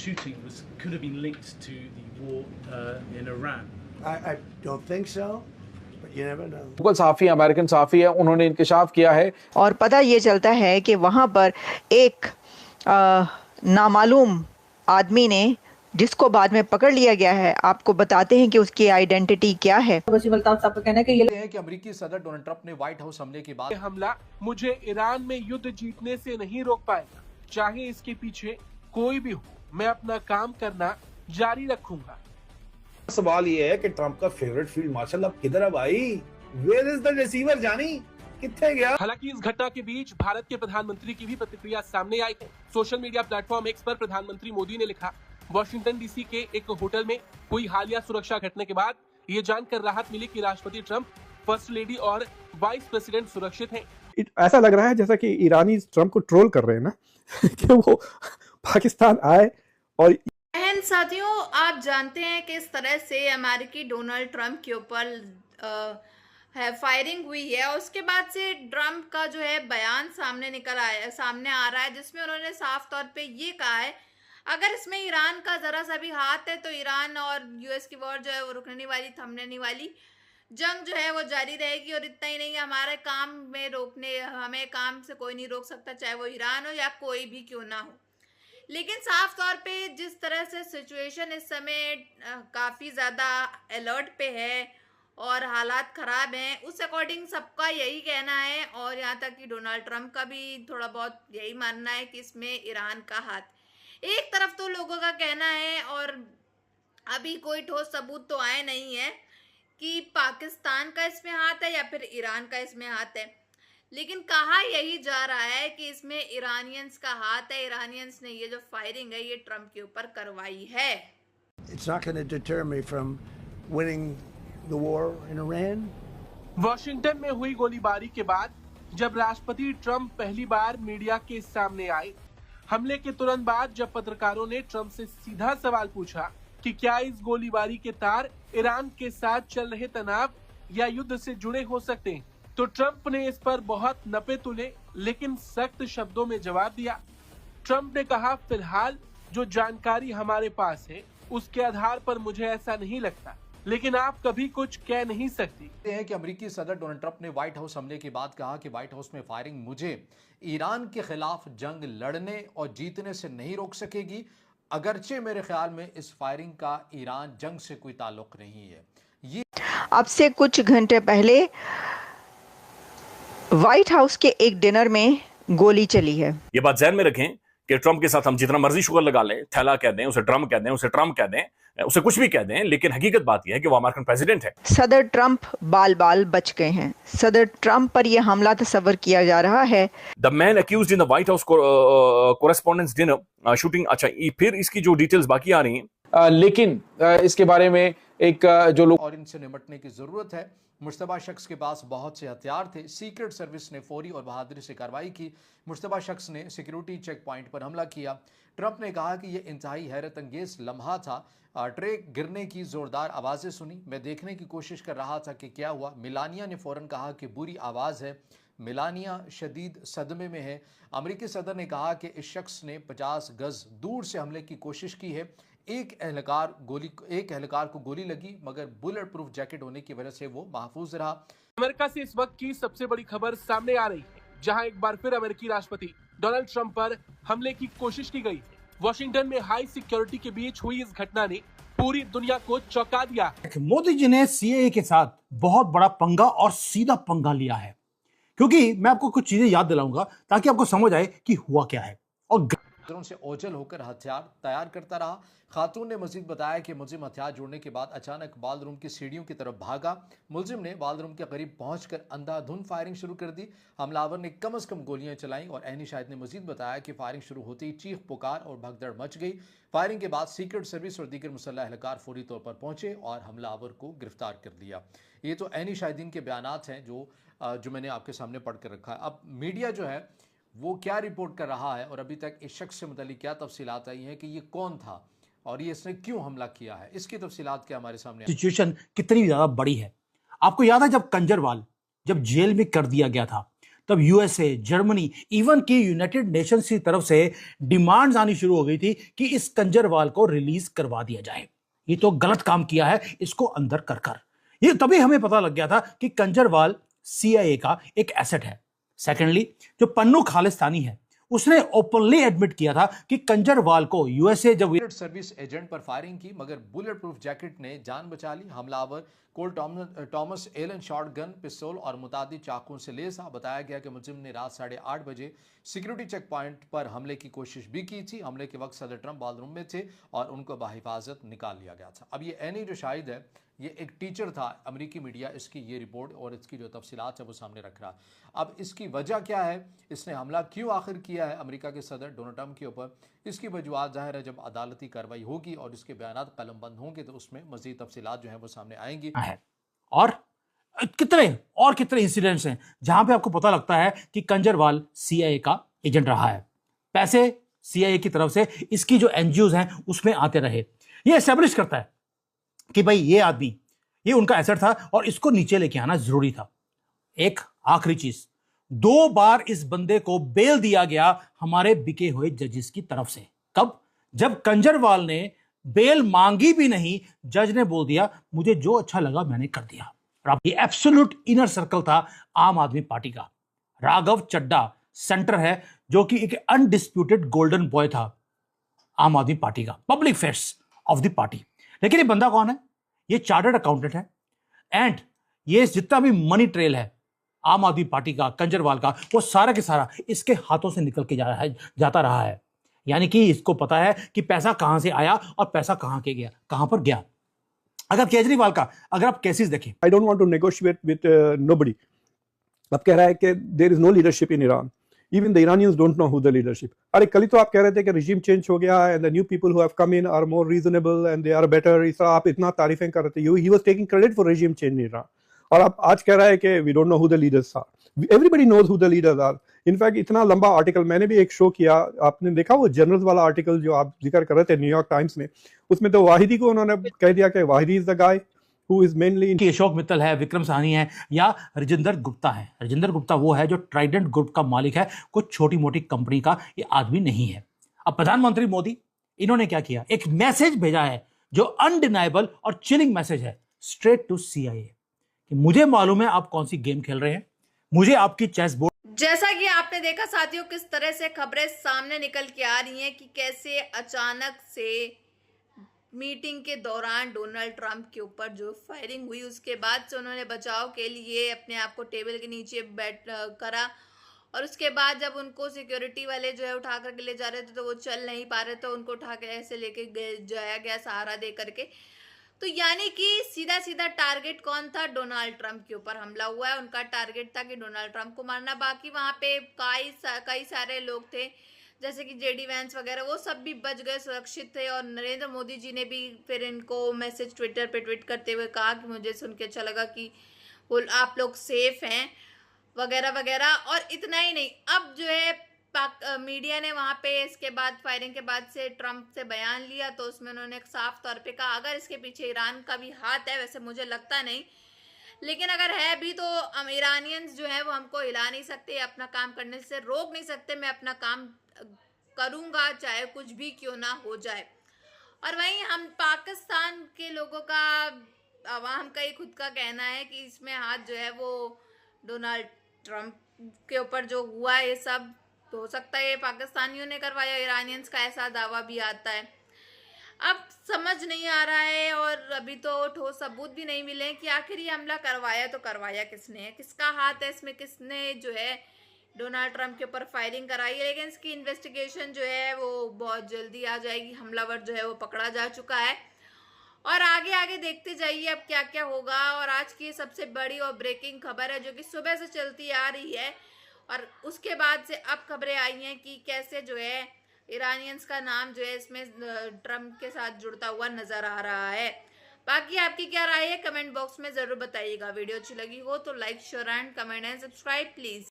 shooting could have been linked to the war in Iran. I don't think so, but you never know. Local सहाफ़ी American सहाफ़ी है, उन्होंने इंकशाफ किया है और पता ये चलता है कि वहाँ पर एक नामालूम आदमी ने, जिसको बाद में पकड़ लिया गया है, आपको बताते हैं कि उसकी आइडेंटिटी क्या है। वसीम अल्ताफ साहब का कहना है कि ये है कि अमेरिकी सदर डोनाल्ड ट्रंप ने व्हाइट हाउस हमले के बाद हमला मुझे ईरान में युद्ध जीतने से नहीं रोक पाएगा, चाहे इसके पीछे कोई भी हो, मैं अपना काम करना जारी रखूंगा। सवाल ये है कि ट्रंप का फेवरेट फील्ड मार्शल अब किधर है भाई? वेयर इज द रिसीवर जानी? कितने गया? हालांकि इस घटना के बीच भारत के प्रधानमंत्री की भी प्रतिक्रिया सामने आई है। सोशल मीडिया प्लेटफॉर्म एक्स पर प्रधानमंत्री मोदी ने लिखा, वॉशिंगटन डीसी के एक होटल में हुई हालिया सुरक्षा घटना के बाद ये जानकर राहत मिली कि राष्ट्रपति ट्रंप, फर्स्ट लेडी और वाइस प्रेसिडेंट सुरक्षित हैं। ऐसा लग रहा है जैसा कि ईरानी ट्रंप को ट्रोल कर रहे हैं ना कि वो पाकिस्तान आए। और बहन साथियों, आप जानते हैं कि इस तरह से अमेरिकी डोनाल्ड ट्रंप के ऊपर है फायरिंग हुई है और उसके बाद से ट्रंप का जो है बयान सामने आ रहा है, जिसमें उन्होंने साफ तौर पे ये कहा है अगर इसमें ईरान का जरा सा भी हाथ है तो ईरान और यूएस की वॉर जो है वो रुकने वाली, थमने नहीं वाली, जंग जो है वो जारी रहेगी। और इतना ही नहीं, हमारे काम में रोकने, हमें काम से कोई नहीं रोक सकता, चाहे वो ईरान हो या कोई भी क्यों ना हो। लेकिन साफ तौर पे जिस तरह से सिचुएशन इस समय काफ़ी ज़्यादा अलर्ट पे है और हालात ख़राब हैं, उस अकॉर्डिंग सबका यही कहना है और यहाँ तक कि डोनाल्ड ट्रंप का भी थोड़ा बहुत यही मानना है कि इसमें ईरान का हाथ। एक तरफ तो लोगों का कहना है और अभी कोई ठोस सबूत तो आए नहीं है कि पाकिस्तान का इसमें हाथ है या फिर ईरान का इसमें हाथ है, लेकिन कहा यही जा रहा है कि इसमें ईरानियंस का हाथ है। ईरानियंस ने ये जो फायरिंग है ये ट्रंप के ऊपर करवाई है। It's not going to deter me from winning the war in Iran. Washington में हुई गोलीबारी के बाद जब राष्ट्रपति ट्रंप पहली बार मीडिया के सामने आए, हमले के तुरंत बाद जब पत्रकारों ने ट्रंप से सीधा सवाल पूछा कि क्या इस गोलीबारी के तार ईरान के साथ चल रहे तनाव या युद्ध से जुड़े हो सकते हैं, तो ट्रंप ने इस पर बहुत नपे तुले लेकिन सख्त शब्दों में जवाब दिया। ट्रंप ने कहा, फिलहाल जो जानकारी हमारे पास है उसके आधार पर मुझे ऐसा नहीं लगता, लेकिन आप कभी कुछ कह नहीं सकती। हैं कि अमेरिकी सदर डोनाल्ड ट्रंप ने व्हाइट हाउस हमले के बाद कहा कि व्हाइट हाउस में फायरिंग मुझे ईरान के खिलाफ जंग लड़ने और जीतने से नहीं रोक सकेगी, अगरचे मेरे ख्याल में इस फायरिंग का ईरान जंग से कोई ताल्लुक नहीं है। ये अब से कुछ घंटे पहले व्हाइट हाउस के एक डिनर में गोली चली है। ये बात ध्यान में रखें कि ट्रंप के साथ हम जितना मर्जी शुगर लगा लें, थैला कह दें, उसे ड्रम कह दें, उसे ट्रम्प कह दें, उसे कुछ भी कह दें, लेकिन हकीकत बात यह है कि वो अमेरिकन प्रेसिडेंट है। सदर ट्रंप बाल बाल बच गए हैं। सदर ट्रंप पर यह हमला तस्वर किया जा रहा है। The man accused in the white house correspondence dinner shooting. अच्छा, फिर इसकी जो डिटेल्स बाकी आ रही हैं, लेकिन इसके बारे में एक जो लोग और इनसे निपटने की जरूरत है। मुश्तबा शख्स के पास बहुत से हथियार थे। सीक्रेट सर्विस ने फौरी और बहादुरी से कार्रवाई की। मुश्तबा शख्स ने सिक्योरिटी चेक पॉइंट पर हमला किया। ट्रंप ने कहा कि यह इंतहाई हैरत अंगेज लम्हा था। ट्रक गिरने की जोरदार आवाज़ें सुनी, मैं देखने की कोशिश कर रहा था कि क्या हुआ। मिलानिया ने फ़ौरन कहा कि बुरी आवाज़ है। मिलानिया शदीद सदमे में है। अमेरिकी सदर ने कहा कि इस शख्स ने 50 गज दूर से हमले की कोशिश की है। एक एहलकार को गोली लगी, मगर बुलेट प्रूफ जैकेट होने की वजह से वो महफूज रहा। अमेरिका से इस वक्त की सबसे बड़ी खबर सामने आ रही है, जहां एक बार फिर अमेरिकी राष्ट्रपति डोनाल्ड ट्रंप पर हमले की कोशिश की गई। वॉशिंगटन में हाई सिक्योरिटी के बीच हुई इस घटना ने पूरी दुनिया को चौंका दिया। मोदी जी ने सीएए के साथ बहुत बड़ा पंगा और सीधा पंगा लिया है, क्योंकि मैं आपको कुछ चीजें याद दिलाऊंगा ताकि आपको समझ आए कि हुआ क्या है। और से ओझल होकर हथियार तैयार करता रहा। खातून ने मजीद बताया कि मुलजिम हथियार जोड़ने के बाद अचानक बालरूम की सीढ़ियों की तरफ भागा। मुलजिम ने बालरूम के करीब पहुंचकर अंधाधुंध फायरिंग शुरू कर दी। हमलावर ने कम से कम गोलियां चलाईं और एहनी शाहिद ने मजीद बताया कि फायरिंग शुरू होते ही चीख पुकार और भगदड़ मच गई। फायरिंग के बाद सीक्रेट सर्विस और दीगर मुसल्लह एहलकार फौरी तौर पर पहुंचे और हमलावर को गिरफ्तार कर लिया। ये तो एहनी शाहिदीन के बयानात हैं जो मैंने आपके सामने पढ़ कर रखा है। अब मीडिया जो है वो क्या रिपोर्ट कर रहा है और अभी तक इस शख्स से मुतालिक क्या तफसीलात आई हैं कि ये कौन था और ये इसने क्यों हमला किया है, इसकी तफसीलात क्या हमारे सामने। सिचुएशन कितनी ज्यादा बड़ी है। आपको याद है जब कंजरवाल जब जेल में कर दिया गया था, तब यूएसए, जर्मनी, इवन की यूनाइटेड नेशंस की तरफ से डिमांड्स आनी शुरू हो गई थी कि इस कंजरवाल को रिलीज करवा दिया जाए। ये तो गलत काम किया है इसको अंदर कर कर। ये तभी हमें पता लग गया था कि कंजरवाल CIA का एक एसेट है। सेकेंडली, जो पन्नू खालिस्तानी है उसने ओपनली एडमिट किया था कि कंजरवाल को यूएसए जब सीक्रेट सर्विस एजेंट पर फायरिंग की मगर बुलेट प्रूफ जैकेट ने जान बचा ली। हमलावर कोल टॉमस एलन शॉटगन, पिस्तौल और मुतादिद चाकुओं से लेस था। बताया गया कि मुलजिम ने रात 8:30 बजे सिक्योरिटी चेक पॉइंट पर हमले की कोशिश भी की थी। हमले के वक्त सदर ट्रंप बाथरूम में थे और उनको बाहिफाजत निकाल लिया गया था। अब ये एनी जो शाहिद है ये एक टीचर था। अमेरिकी मीडिया इसकी ये रिपोर्ट और इसकी जो तफसीलात है वो सामने रख रहा। अब इसकी वजह क्या है, इसने हमला क्यों आखिर किया है अमेरिका के सदर डोनाल्ड ट्रंप के ऊपर, इसकी वजूहत जाहिर है जब अदालती कार्रवाई होगी और इसके बयान कलमबंद होंगे तो उसमें मजीद तफसीलात जो है वो सामने आएंगी। और कितने इंसिडेंट्स हैं जहां पे आपको पता लगता है कि कंजरवाल CIA का एजेंट रहा है। पैसे CIA की तरफ से इसकी जो NGOs हैं उसमें आते रहे। ये एस्टेब्लिश करता है कि भाई ये आदमी, ये उनका एसेट था और इसको नीचे लेके आना जरूरी था। एक आखिरी चीज, 2 बार इस बंदे को बेल दिया गया हमारे बिके हुए जजेस की तरफ से। कब? जब कंजरवाल ने बेल मांगी भी नहीं, जज ने बोल दिया मुझे जो अच्छा लगा मैंने कर दिया। ये एब्सोल्यूट इनर सर्कल था आम आदमी पार्टी का। राघव चड्डा सेंटर है जो कि एक अनडिस्प्यूटेड गोल्डन बॉय था आम आदमी पार्टी का, public face of the party. लेकिन ये बंदा कौन है? ये चार्टर्ड अकाउंटेंट है एंड ये जितना भी मनी ट्रेल है आम आदमी पार्टी का, कंजरवाल का, वो सारा के सारा इसके हाथों से निकल के जाता रहा है। यानी कि इसको पता है कि पैसा कहां से आया और पैसा कहां के गया, कहां पर गया। अगर केजरीवाल का अगर आप केसेस देखें, I don't want to negotiate with nobody. अब कह रहा है कि there is no leadership in Iran, even the Iranians don't know who the leadership. अरे कल ही तो आप कह रहे थे कि रिजीम चेंज हो गया and the new people who have come in are more reasonable and they are better. इस तरह आप इतना तारीफें कर रहे थे। He was taking credit for regime change in Iran, और आप आज कह रहा है कि we don't know who the leaders are. Everybody knows who the leaders are. In fact इतना लंबा आर्टिकल मैंने भी एक शो किया, आपने देखा वो जनरल्स वाला आर्टिकल जो आप जिक्र कर रहे थे न्यूयॉर्क टाइम्स में, उसमें तो वाहिदी को उन्होंने कह दिया कि वाहिदी is the guy who is mainly. Ashok Mittal है, विक्रम साहनी है या राजेंद्र गुप्ता है। राजेंद्र गुप्ता वो है जो ट्राइडेंट ग्रुप का मालिक है, कुछ छोटी मोटी कंपनी का ये आदमी नहीं है। अब प्रधानमंत्री मोदी इन्होंने क्या किया, एक मैसेज भेजा है जो अनडिनाइबल और चिलिंग मैसेज है स्ट्रेट टू CIA कि मुझे मालूम है आप कौन सी गेम खेल रहे हैं, मुझे आपकी चेस बोर्ड। जैसा कि आपने देखा साथियों किस तरह से खबरें सामने निकल के आ रही हैं कि कैसे अचानक से मीटिंग के दौरान डोनाल्ड ट्रंप के ऊपर जो फायरिंग हुई, उसके बाद से उन्होंने बचाव के लिए अपने आप को टेबल के नीचे बैठ करा और उसके बाद जब उनको सिक्योरिटी वाले जो है उठा करके ले जा रहे थे तो वो चल नहीं पा रहे थे, उनको उठा के ऐसे लेके जाया गया सहारा दे करके। तो यानी कि सीधा सीधा टारगेट कौन था? डोनाल्ड ट्रंप के ऊपर हमला हुआ है। उनका टारगेट था कि डोनाल्ड ट्रंप को मारना। बाकी वहां पे कई सारे लोग थे जैसे कि JD वैंस वगैरह, वो सब भी बच गए, सुरक्षित थे। और नरेंद्र मोदी जी ने भी फिर इनको मैसेज ट्विटर पे ट्वीट करते हुए कहा कि मुझे सुन के अच्छा लगा कि वो आप लोग सेफ हैं वगैरह वगैरह। और इतना ही नहीं, अब जो है मीडिया ने वहां पे इसके बाद फायरिंग के बाद से ट्रंप से बयान लिया तो उसमें उन्होंने साफ तौर पे कहा अगर इसके पीछे ईरान का भी हाथ है, वैसे मुझे लगता नहीं, लेकिन अगर है भी तो ईरानियंस जो है वो हमको हिला नहीं सकते, अपना काम करने से रोक नहीं सकते। मैं अपना काम करूंगा चाहे कुछ भी क्यों ना हो जाए। और वहीं हम पाकिस्तान के लोगों का, आवाम का ही खुद का कहना है कि इसमें हाथ जो है वो डोनाल्ड ट्रंप के ऊपर जो हुआ है ये सब तो हो सकता है ये पाकिस्तानियों ने करवाया, ईरानियंस का ऐसा दावा भी आता है। अब समझ नहीं आ रहा है और अभी तो ठोस सबूत भी नहीं मिले कि आखिर ये हमला करवाया तो करवाया किसने है, किसका हाथ है इसमें, किसने जो है डोनाल्ड ट्रंप के ऊपर फायरिंग कराई है। लेकिन इसकी इन्वेस्टिगेशन जो है वो बहुत जल्दी आ जाएगी। हमलावर जो है वो पकड़ा जा चुका है और आगे आगे देखते जाइए अब क्या क्या होगा। और आज की सबसे बड़ी और ब्रेकिंग खबर है जो कि सुबह से चलती आ रही है और उसके बाद से अब खबरें आई हैं कि कैसे जो है ईरानियंस का नाम जो है इसमें ट्रंप के साथ जुड़ता हुआ नजर आ रहा है। बाकी आपकी क्या राय है कमेंट बॉक्स में जरूर बताइएगा। वीडियो अच्छी लगी हो तो like share and comment and subscribe please.